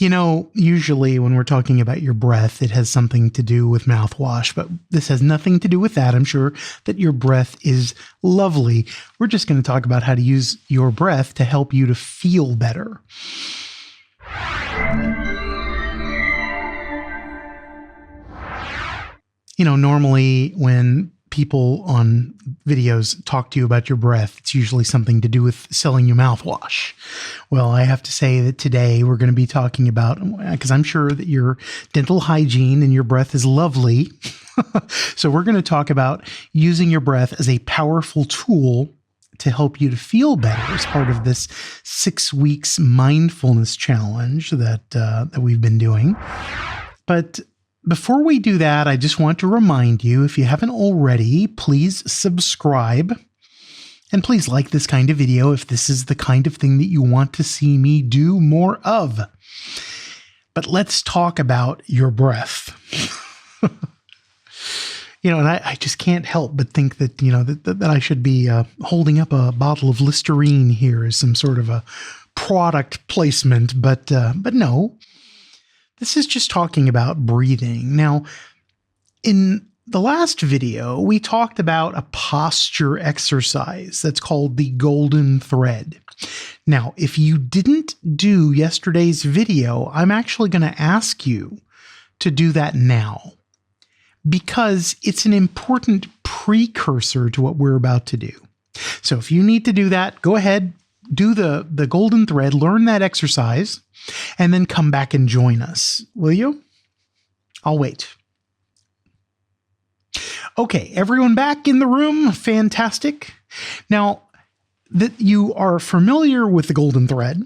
Usually when we're talking about your breath, it has something to do with mouthwash, but this has nothing to do with that. I'm sure that your breath is lovely. We're just going to talk about how to use your breath to help you to feel better. Normally when people on videos talk to you about your breath, it's usually something to do with selling you mouthwash. Well, I have to say that today we're going to be talking about, because I'm sure that your dental hygiene and your breath is lovely. So we're going to talk about using your breath as a powerful tool to help you to feel better as part of this 6 weeks mindfulness challenge that we've been doing. But before we do that, I just want to remind you, if you haven't already, please subscribe and please like this kind of video if this is the kind of thing that you want to see me do more of. But let's talk about your breath. And I just can't help but think that, that I should be holding up a bottle of Listerine here as some sort of a product placement, but no. This is just talking about breathing. Now, in the last video, we talked about a posture exercise that's called the golden thread. Now, if you didn't do yesterday's video, I'm actually going to ask you to do that now because it's an important precursor to what we're about to do. So if you need to do that, go ahead, do the golden thread, learn that exercise, and then come back and join us. Will you? I'll wait. Okay, everyone back in the room. Fantastic. Now that you are familiar with the golden thread,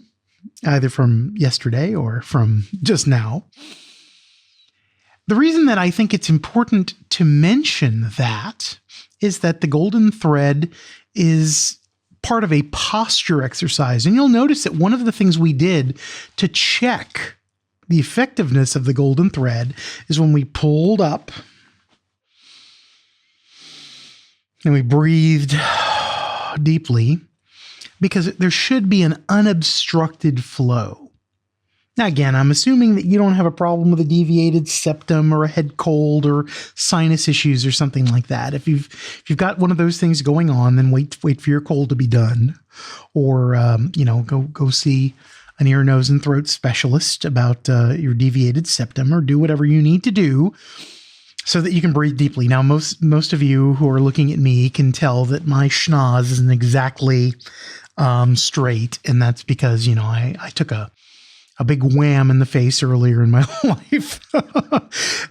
either from yesterday or from just now, the reason that I think it's important to mention that is that the golden thread is part of a posture exercise. And you'll notice that one of the things we did to check the effectiveness of the golden thread is when we pulled up and we breathed deeply, because there should be an unobstructed flow. Now, again, I'm assuming that you don't have a problem with a deviated septum or a head cold or sinus issues or something like that. If you've got one of those things going on, then wait for your cold to be done, or go see an ear, nose, and throat specialist about your deviated septum, or do whatever you need to do so that you can breathe deeply. Now, most of you who are looking at me can tell that my schnoz isn't exactly straight, and that's because I took a big wham in the face earlier in my life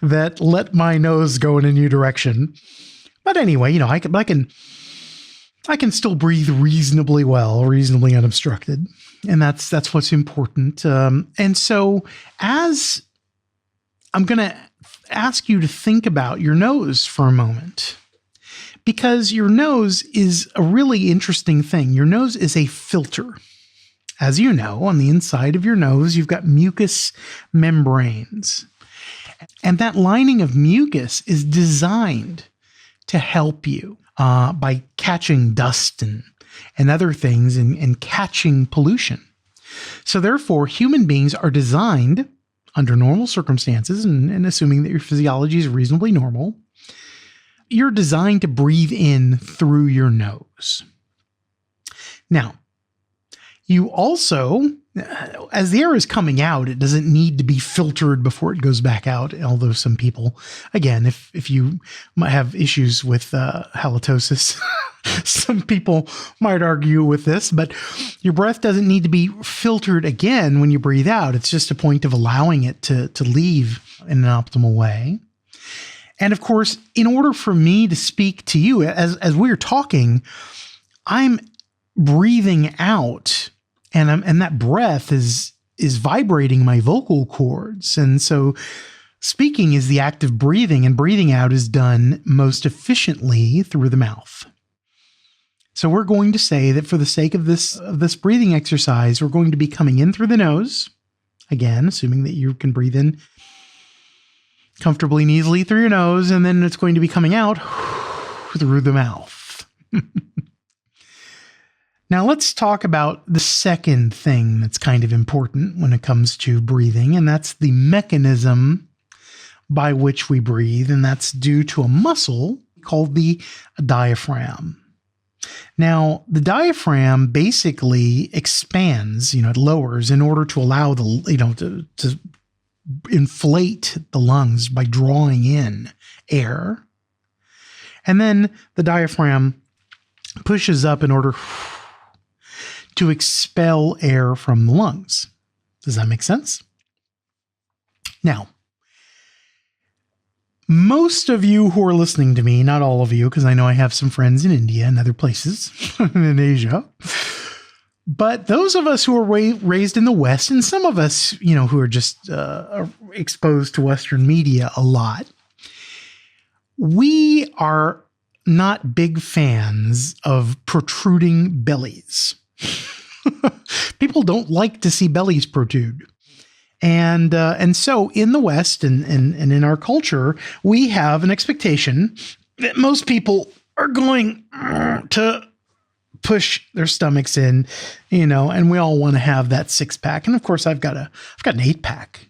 that let my nose go in a new direction. But anyway, I can still breathe reasonably well, reasonably unobstructed. And that's what's important. And so as I'm going to ask you to think about your nose for a moment, because your nose is a really interesting thing. Your nose is a filter. As you know, on the inside of your nose, you've got mucous membranes. And that lining of mucus is designed to help you by catching dust and other things and catching pollution. So therefore, human beings are designed under normal circumstances, and assuming that your physiology is reasonably normal, you're designed to breathe in through your nose. Now, you also, as the air is coming out, it doesn't need to be filtered before it goes back out. Although some people, again, if you might have issues with halitosis, some people might argue with this, but your breath doesn't need to be filtered again when you breathe out. It's just a point of allowing it to leave in an optimal way. And of course, in order for me to speak to you as we're talking, I'm breathing out, and that breath is vibrating my vocal cords. And so speaking is the act of breathing, and breathing out is done most efficiently through the mouth. So we're going to say that for the sake of this breathing exercise, we're going to be coming in through the nose, again, assuming that you can breathe in comfortably and easily through your nose, and then it's going to be coming out through the mouth. Now let's talk about the second thing that's kind of important when it comes to breathing, and that's the mechanism by which we breathe, and that's due to a muscle called the diaphragm. Now, the diaphragm basically expands, it lowers in order to allow to inflate the lungs by drawing in air. And then the diaphragm pushes up in order to expel air from the lungs. Does that make sense? Now, most of you who are listening to me, not all of you, because I know I have some friends in India and other places in Asia, but those of us who are raised in the West, and some of us, who are just exposed to Western media a lot, we are not big fans of protruding bellies. People don't like to see bellies protrude. And so in the West and in our culture, we have an expectation that most people are going to push their stomachs in, and we all want to have that 6-pack. And of course, I've got an 8-pack,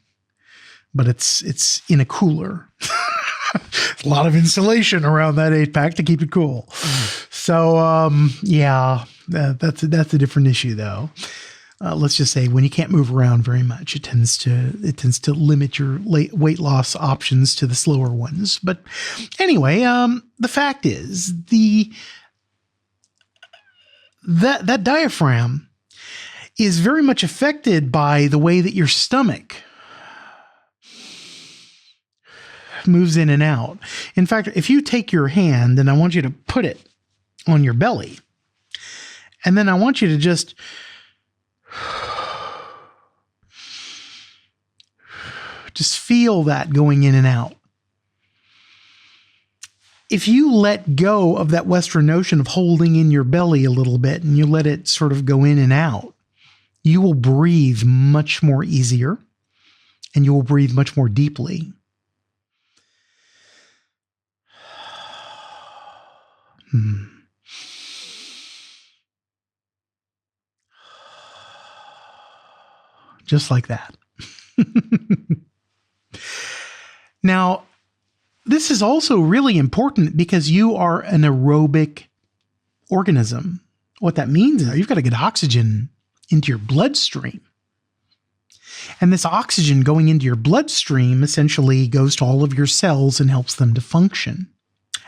but it's in a cooler. A lot of insulation around that 8-pack to keep it cool. So, that's a different issue though. Let's just say when you can't move around very much, it tends to limit your weight loss options to the slower ones. But anyway, the fact is that diaphragm is very much affected by the way that your stomach moves in and out. In fact, if you take your hand and I want you to put it on your belly, and then I want you to just feel that going in and out. If you let go of that Western notion of holding in your belly a little bit and you let it sort of go in and out, you will breathe much more easier and you will breathe much more deeply. Just like that. Now, this is also really important because you are an aerobic organism. What that means is you've got to get oxygen into your bloodstream. And this oxygen going into your bloodstream essentially goes to all of your cells and helps them to function.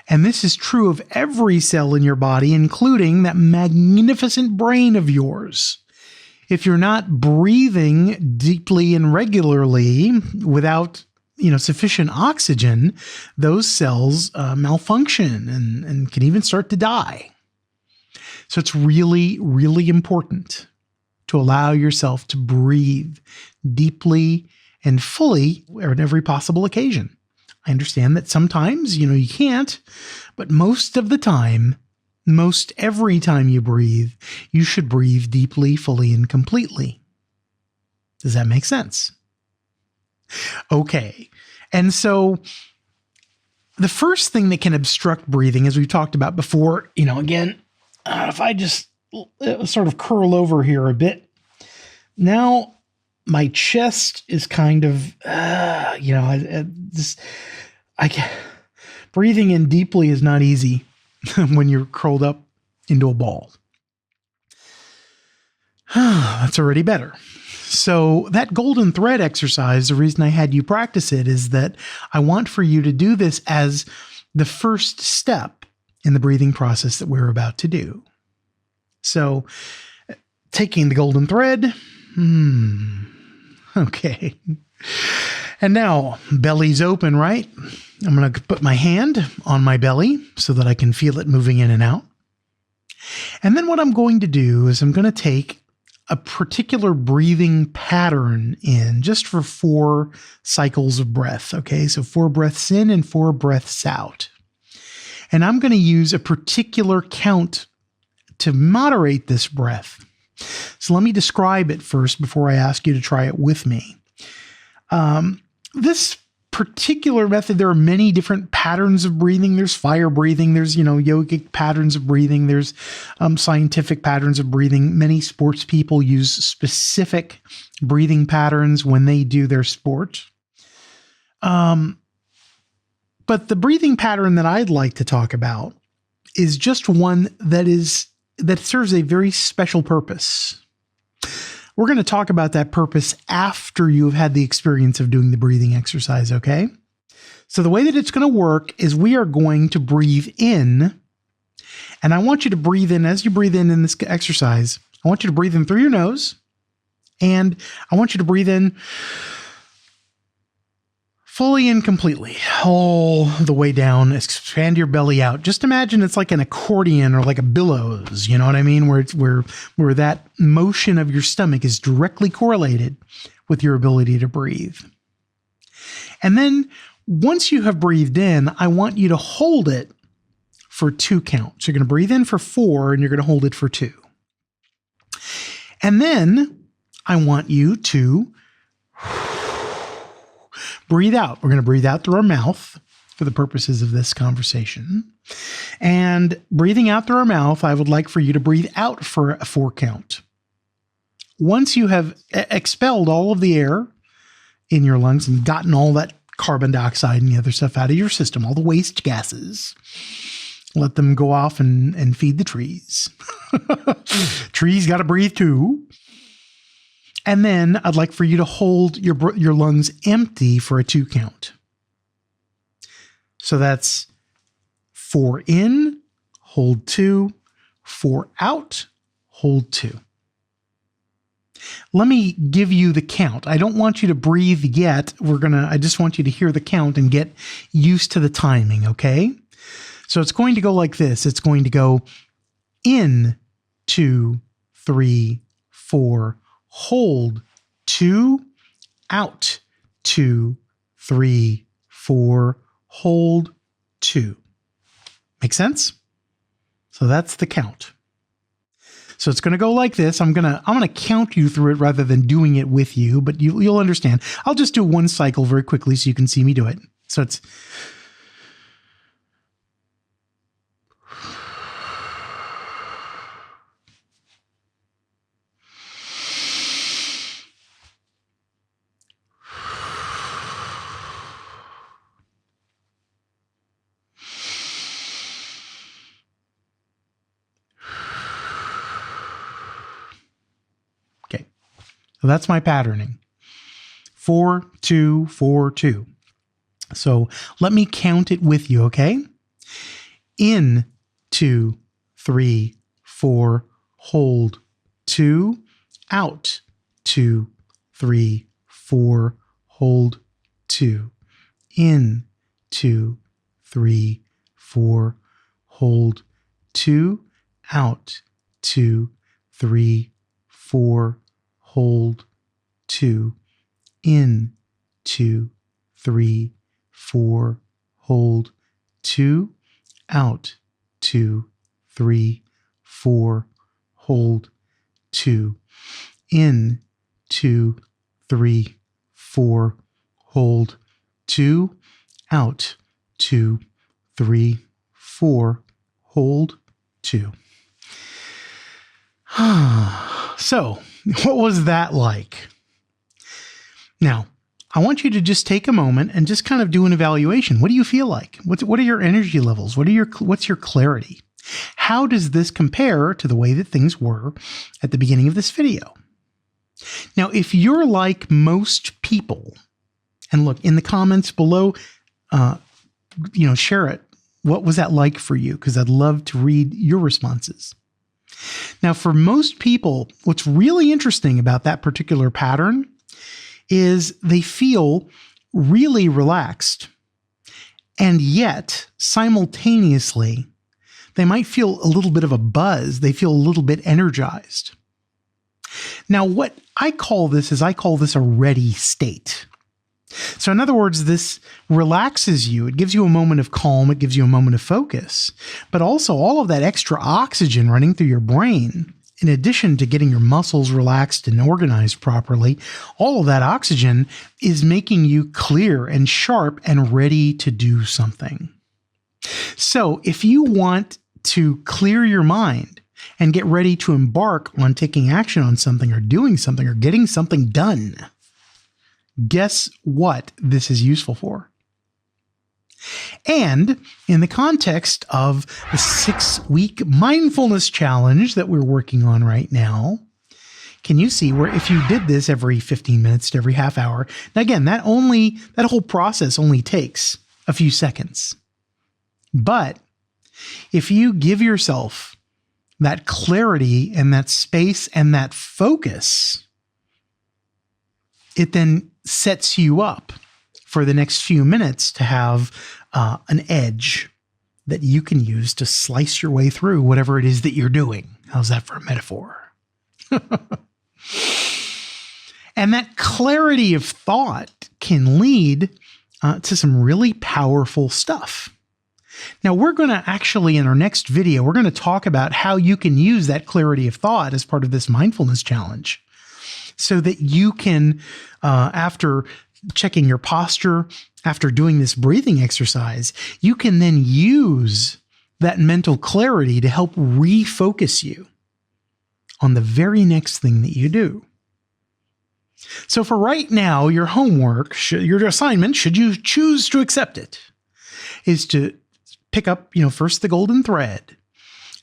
And this is true of every cell in your body, including that magnificent brain of yours. If you're not breathing deeply and regularly without, sufficient oxygen, those cells malfunction and can even start to die. So it's really, really important to allow yourself to breathe deeply and fully at every possible occasion. I understand that sometimes, you can't, but most of the time, most every time you breathe, you should breathe deeply, fully, and completely. Does that make sense? Okay. And so the first thing that can obstruct breathing, as we've talked about before, again, if I just sort of curl over here a bit, now my chest is kind of, breathing in deeply is not easy when you're curled up into a ball. That's already better. So that golden thread exercise, the reason I had you practice it is that I want for you to do this as the first step in the breathing process that we're about to do. So taking the golden thread. Okay. And now belly's open, right? I'm going to put my hand on my belly so that I can feel it moving in and out. And then what I'm going to do is I'm going to take a particular breathing pattern in just for 4 cycles of breath. Okay. So 4 breaths in and 4 breaths out. And I'm going to use a particular count to moderate this breath. So let me describe it first before I ask you to try it with me. This particular method, there are many different patterns of breathing. There's fire breathing. There's, yogic patterns of breathing. There's scientific patterns of breathing. Many sports people use specific breathing patterns when they do their sport. But the breathing pattern that I'd like to talk about is just one that serves a very special purpose. We're going to talk about that purpose after you've had the experience of doing the breathing exercise, okay? So the way that it's going to work is we are going to breathe in, and I want you to breathe in, as you breathe in this exercise, I want you to breathe in through your nose, and I want you to breathe in fully and completely, all the way down. Expand your belly out. Just imagine it's like an accordion or like a billows, you know what I mean? Where that motion of your stomach is directly correlated with your ability to breathe. And then once you have breathed in, I want you to hold it for 2 counts. You're going to breathe in for 4 and you're going to hold it for 2. And then I want you to breathe out. We're going to breathe out through our mouth for the purposes of this conversation. And breathing out through our mouth, I would like for you to breathe out for a 4 count. Once you have expelled all of the air in your lungs and gotten all that carbon dioxide and the other stuff out of your system, all the waste gases, let them go off and feed the trees. Trees got to breathe too. And then I'd like for you to hold your lungs empty for a 2 count. So that's 4 in, hold 2, 4 out, hold 2. Let me give you the count. I don't want you to breathe yet. I just want you to hear the count and get used to the timing, okay? So it's going to go like this. It's going to go in, 2, 3, 4, hold 2, out 2, 3, 4, hold 2. Make sense? So that's the count. So it's going to go like this. I'm going to count you through it rather than doing it with you, but you'll understand. I'll just do one cycle very quickly so you can see me do it. So it's so that's my patterning. 4, 2, 4, 2. So let me count it with you, okay? In, 2, 3, 4, hold 2, out 2, 3, 4, hold 2. In, 2, 3, 4, hold 2, out 2, 3, 4, hold 2, in 2, 3, 4, hold 2, out 2, 3, 4, hold 2, in 2, 3, 4, hold 2, out 2, 3, 4, hold 2. So, what was that like? Now, I want you to just take a moment and just kind of do an evaluation. What do you feel like? What are your energy levels? What's your clarity? How does this compare to the way that things were at the beginning of this video? Now, if you're like most people, and look, in the comments below, share it. What was that like for you? Because I'd love to read your responses. Now, for most people, what's really interesting about that particular pattern is they feel really relaxed, and yet simultaneously, they might feel a little bit of a buzz. They feel a little bit energized. Now, what I call this a ready state. So in other words, this relaxes you. It gives you a moment of calm. It gives you a moment of focus. But also all of that extra oxygen running through your brain in addition to getting your muscles relaxed and organized properly, all of that oxygen is making you clear and sharp and ready to do something. So if you want to clear your mind and get ready to embark on taking action on something or doing something or getting something done, guess what this is useful for? And in the context of the 6-week mindfulness challenge that we're working on right now, can you see where if you did this every 15 minutes to every half hour, now again, that whole process only takes a few seconds. But if you give yourself that clarity and that space and that focus, it then sets you up for the next few minutes to have an edge that you can use to slice your way through whatever it is that you're doing. How's that for a metaphor? And that clarity of thought can lead to some really powerful stuff. Now, we're going to actually, in our next video, we're going to talk about how you can use that clarity of thought as part of this mindfulness challenge so that you can, after checking your posture, after doing this breathing exercise, you can then use that mental clarity to help refocus you on the very next thing that you do. So for right now, your homework, your assignment, should you choose to accept it, is to pick up, first the golden thread,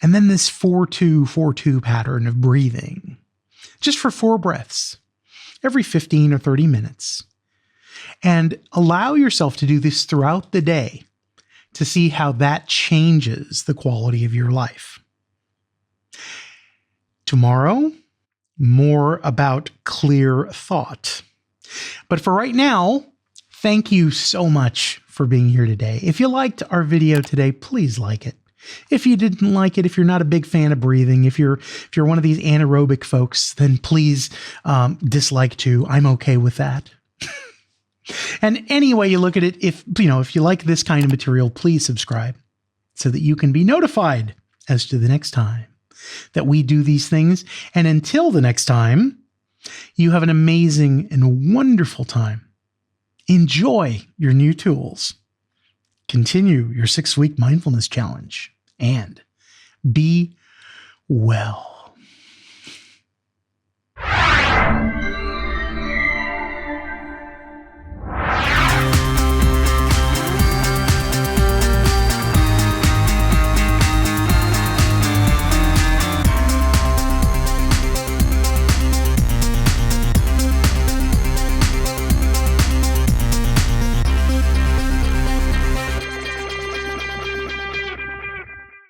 and then this 4-2-4-2 pattern of breathing, just for 4 breaths, every 15 or 30 minutes. And allow yourself to do this throughout the day to see how that changes the quality of your life. Tomorrow, more about clear thought. But for right now, thank you so much for being here today. If you liked our video today, please like it. If you didn't like it, if you're not a big fan of breathing, if you're one of these anaerobic folks, then please dislike too. I'm okay with that. And any way you look at it, if you like this kind of material, please subscribe so that you can be notified as to the next time that we do these things. And until the next time, you have an amazing and wonderful time. Enjoy your new tools. Continue your 6-week mindfulness challenge and be well.